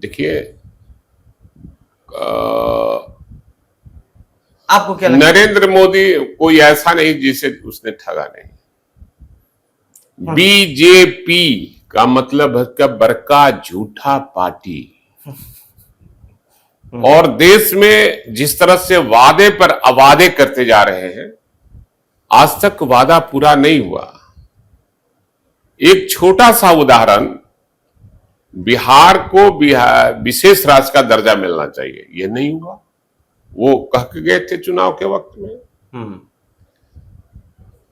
देखिए, आपको क्या लगता है? नरेंद्र मोदी कोई ऐसा नहीं जिसे उसने ठगा नहीं। बीजेपी का मतलब है कि बड़का झूठा पार्टी। और देश में जिस तरह से वादे पर अवादे करते जा रहे हैं, आज तक वादा पूरा नहीं हुआ। एक छोटा सा उदाहरण, बिहार को विशेष राज्य का दर्जा मिलना चाहिए, यह नहीं हुआ। वो कह के गए थे चुनाव के वक्त में।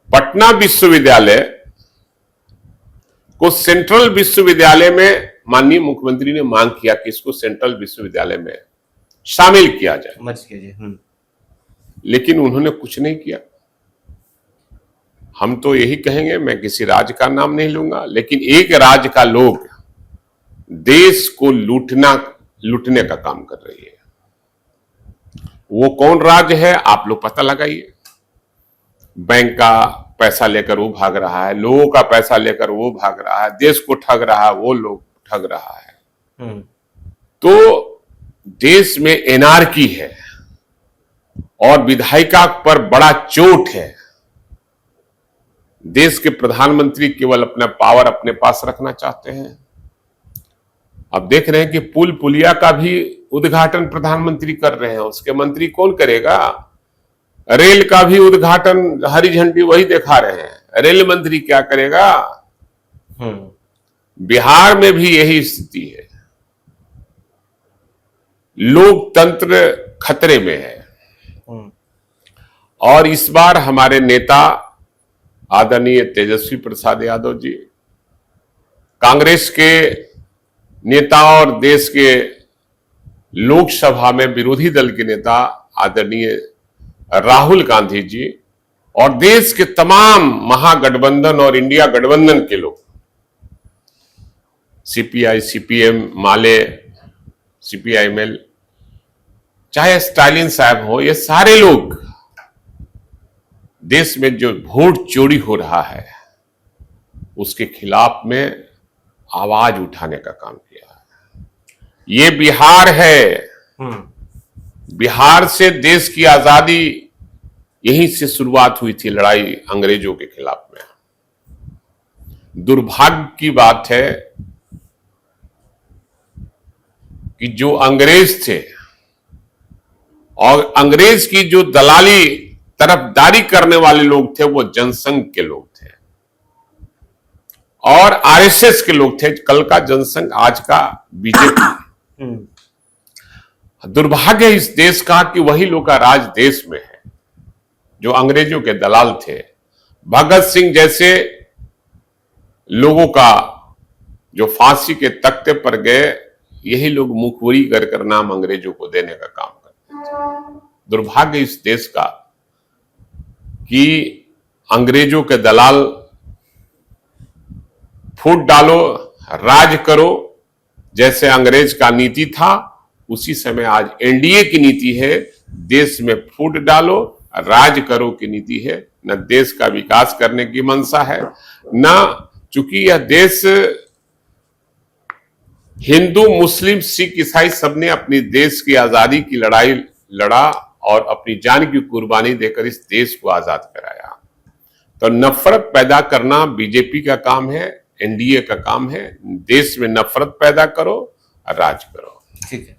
पटना विश्वविद्यालय को सेंट्रल विश्वविद्यालय में माननीय मुख्यमंत्री ने मांग किया कि इसको सेंट्रल विश्वविद्यालय में शामिल किया जाए, लेकिन उन्होंने कुछ नहीं किया। हम तो यही कहेंगे, मैं किसी राज्य का नाम नहीं लूंगा, लेकिन एक राज्य का लोग देश को लूटने का काम कर रही है। वो कौन राज्य है आप लोग पता लगाइए। बैंक का पैसा लेकर वो भाग रहा है, लोगों का पैसा लेकर वो भाग रहा है, देश को ठग रहा है, वो लोग ठग रहा है। तो देश में एनार्की है और विधायिका पर बड़ा चोट है। देश के प्रधानमंत्री केवल अपना पावर अपने पास रखना चाहते हैं। अब देख रहे हैं कि पुल पुलिया का भी उद्घाटन प्रधानमंत्री कर रहे हैं, उसके मंत्री कौन करेगा? रेल का भी उद्घाटन हरी झंडी वही दिखा रहे हैं, रेल मंत्री क्या करेगा? बिहार में भी यही स्थिति है, लोकतंत्र खतरे में है। और इस बार हमारे नेता आदरणीय तेजस्वी प्रसाद यादव जी, कांग्रेस के नेता और देश के लोकसभा में विरोधी दल के नेता आदरणीय राहुल गांधी जी और देश के तमाम महागठबंधन और इंडिया गठबंधन के लोग, सीपीआई, सीपीएम, माले, सीपीआईएमएल, चाहे स्टालिन साहब हो, ये सारे लोग देश में जो वोट चोरी हो रहा है उसके खिलाफ में आवाज उठाने का काम किया है। ये बिहार है, बिहार से देश की आजादी यहीं से शुरुआत हुई थी, लड़ाई अंग्रेजों के खिलाफ में। दुर्भाग्य की बात है कि जो अंग्रेज थे और अंग्रेज की जो दलाली तरफदारी करने वाले लोग थे, वो जनसंघ के लोग थे और आरएसएस के लोग थे। कल का जनसंघ, आज का बीजेपी। दुर्भाग्य इस देश का कि वही लोग का राज देश में है जो अंग्रेजों के दलाल थे। भगत सिंह जैसे लोगों का जो फांसी के तख्ते पर गए, यही लोग मुखबरी कर नाम अंग्रेजों को देने का काम करते थे। दुर्भाग्य इस देश का कि अंग्रेजों के दलाल फूट डालो, राज करो, जैसे अंग्रेज का नीति था, उसी समय आज एनडीए की नीति है, देश में फूट डालो, राज करो की नीति है। न देश का विकास करने की मंशा है, न, चूंकि यह देश हिंदू, मुस्लिम, सिख, ईसाई सबने अपनी देश की आजादी की लड़ाई लड़ा और अपनी जान की कुर्बानी देकर इस देश को आजाद कराया। तो नफरत पैदा करना बीजेपी का काम है, एनडीए का काम है। देश में नफरत पैदा करो, राज करो। ठीक है।